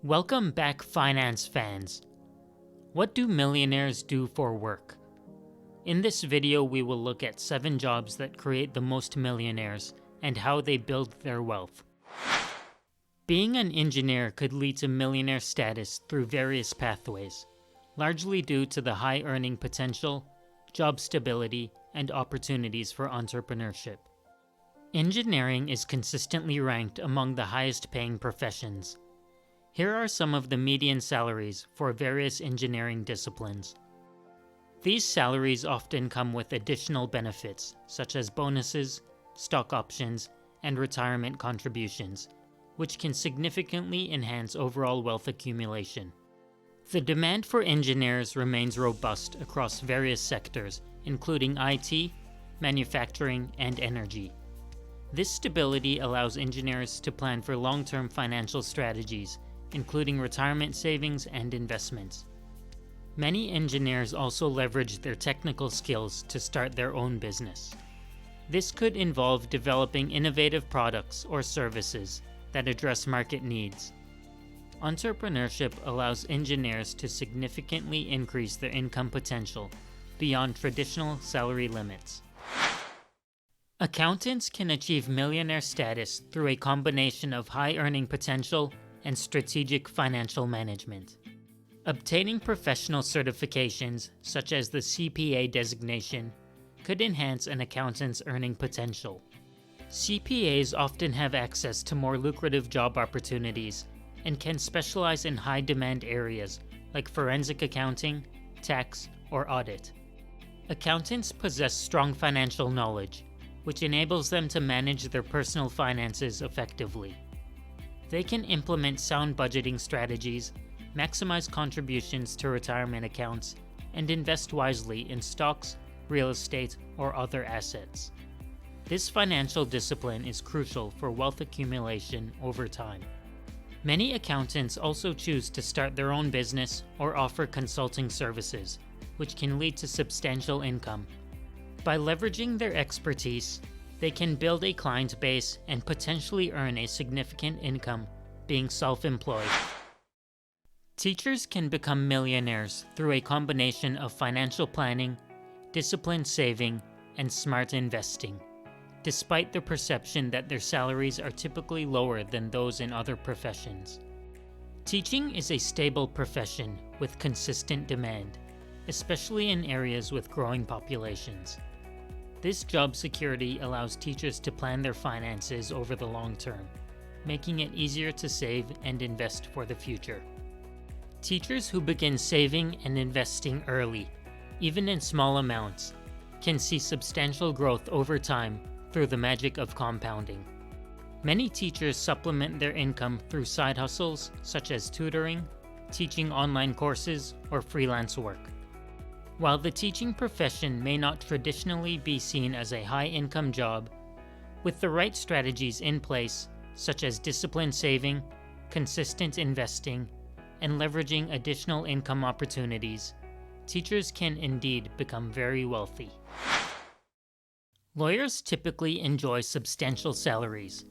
Welcome back, finance fans. What do millionaires do for work? In this video, we will look at 7 jobs that create the most millionaires and how they build their wealth. Being an engineer could lead to millionaire status through various pathways, largely due to the high earning potential, job stability, and opportunities for entrepreneurship. Engineering is consistently ranked among the highest paying professions. Here are some of the median salaries for various engineering disciplines. These salaries often come with additional benefits, such as bonuses, stock options, and retirement contributions, which can significantly enhance overall wealth accumulation. The demand for engineers remains robust across various sectors, including IT, manufacturing, and energy. This stability allows engineers to plan for long-term financial strategies, including retirement savings and investments. Many engineers also leverage their technical skills to start their own business. This could involve developing innovative products or services that address market needs. Entrepreneurship allows engineers to significantly increase their income potential beyond traditional salary limits. Accountants can achieve millionaire status through a combination of high earning potential and strategic financial management. Obtaining professional certifications, such as the CPA designation, could enhance an accountant's earning potential. CPAs often have access to more lucrative job opportunities and can specialize in high-demand areas like forensic accounting, tax, or audit. Accountants possess strong financial knowledge, which enables them to manage their personal finances effectively. They can implement sound budgeting strategies, maximize contributions to retirement accounts, and invest wisely in stocks, real estate, or other assets. This financial discipline is crucial for wealth accumulation over time. Many accountants also choose to start their own business or offer consulting services, which can lead to substantial income. By leveraging their expertise, they can build a client base and potentially earn a significant income being self-employed. Teachers can become millionaires through a combination of financial planning, disciplined saving, and smart investing, despite the perception that their salaries are typically lower than those in other professions. Teaching is a stable profession with consistent demand, especially in areas with growing populations. This job security allows teachers to plan their finances over the long term, making it easier to save and invest for the future. Teachers who begin saving and investing early, even in small amounts, can see substantial growth over time through the magic of compounding. Many teachers supplement their income through side hustles such as tutoring, teaching online courses, or freelance work. While the teaching profession may not traditionally be seen as a high-income job, with the right strategies in place, such as disciplined saving, consistent investing, and leveraging additional income opportunities, teachers can indeed become very wealthy. Lawyers typically enjoy substantial salaries.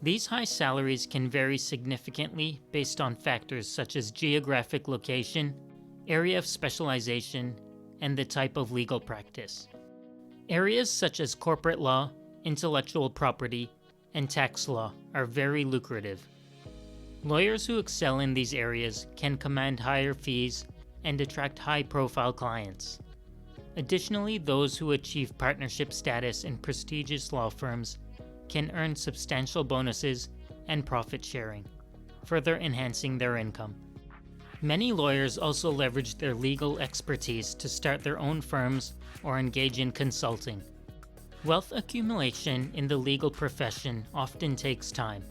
These high salaries can vary significantly based on factors such as geographic location, area of specialization, and the type of legal practice. Areas such as corporate law, intellectual property, and tax law are very lucrative. Lawyers who excel in these areas can command higher fees and attract high-profile clients. Additionally, those who achieve partnership status in prestigious law firms can earn substantial bonuses and profit sharing, further enhancing their income. Many lawyers also leverage their legal expertise to start their own firms or engage in consulting. Wealth accumulation in the legal profession often takes time.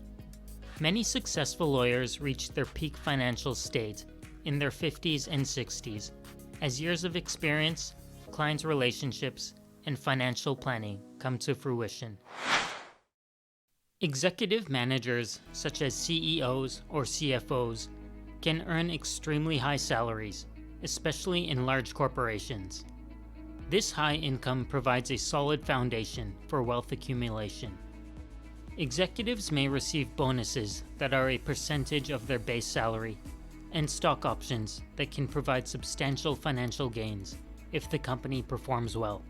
Many successful lawyers reach their peak financial state in their 50s and 60s, as years of experience, client relationships, and financial planning come to fruition. Executive managers, such as CEOs or CFOs, can earn extremely high salaries, especially in large corporations. This high income provides a solid foundation for wealth accumulation. Executives may receive bonuses that are a percentage of their base salary, and stock options that can provide substantial financial gains if the company performs well.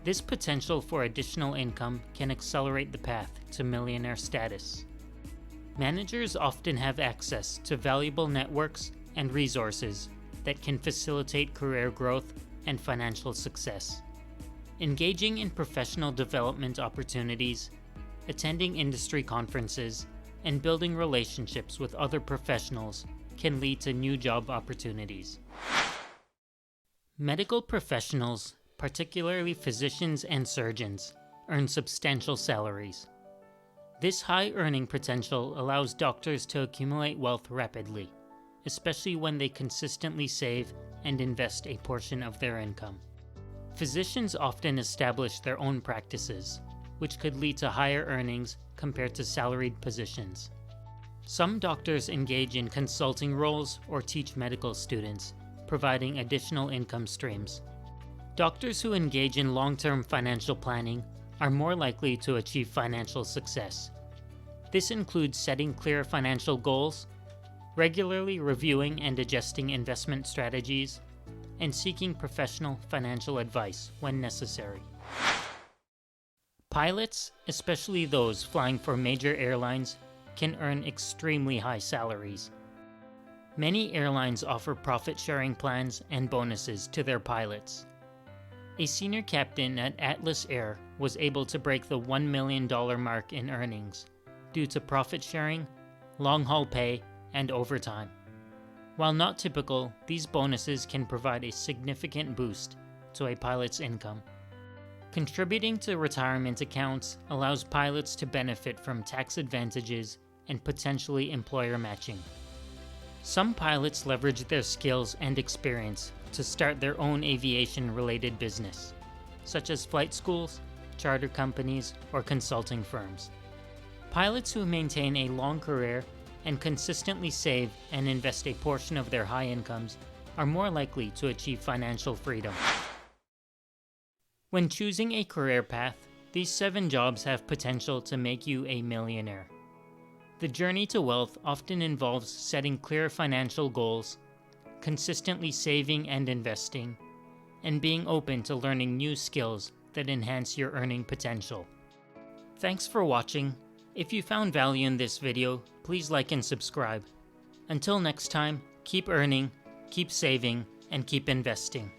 This potential for additional income can accelerate the path to millionaire status. Managers often have access to valuable networks and resources that can facilitate career growth and financial success. Engaging in professional development opportunities, attending industry conferences, and building relationships with other professionals can lead to new job opportunities. Medical professionals, particularly physicians and surgeons, earn substantial salaries. This high earning potential allows doctors to accumulate wealth rapidly, especially when they consistently save and invest a portion of their income. Physicians often establish their own practices, which could lead to higher earnings compared to salaried positions. Some doctors engage in consulting roles or teach medical students, providing additional income streams. Doctors who engage in long-term financial planning are more likely to achieve financial success. This includes setting clear financial goals, regularly reviewing and adjusting investment strategies, and seeking professional financial advice when necessary. Pilots, especially those flying for major airlines, can earn extremely high salaries. Many airlines offer profit-sharing plans and bonuses to their pilots. A senior captain at Atlas Air was able to break the $1 million mark in earnings due to profit-sharing, long-haul pay, and overtime. While not typical, these bonuses can provide a significant boost to a pilot's income. Contributing to retirement accounts allows pilots to benefit from tax advantages and potentially employer matching. Some pilots leverage their skills and experience to start their own aviation-related business, such as flight schools, charter companies, or consulting firms. Pilots who maintain a long career and consistently save and invest a portion of their high incomes are more likely to achieve financial freedom. When choosing a career path, these 7 jobs have potential to make you a millionaire. The journey to wealth often involves setting clear financial goals, consistently saving and investing, and being open to learning new skills that enhance your earning potential. Thanks for watching. If you found value in this video, please like and subscribe. Until next time, keep earning, keep saving, and keep investing.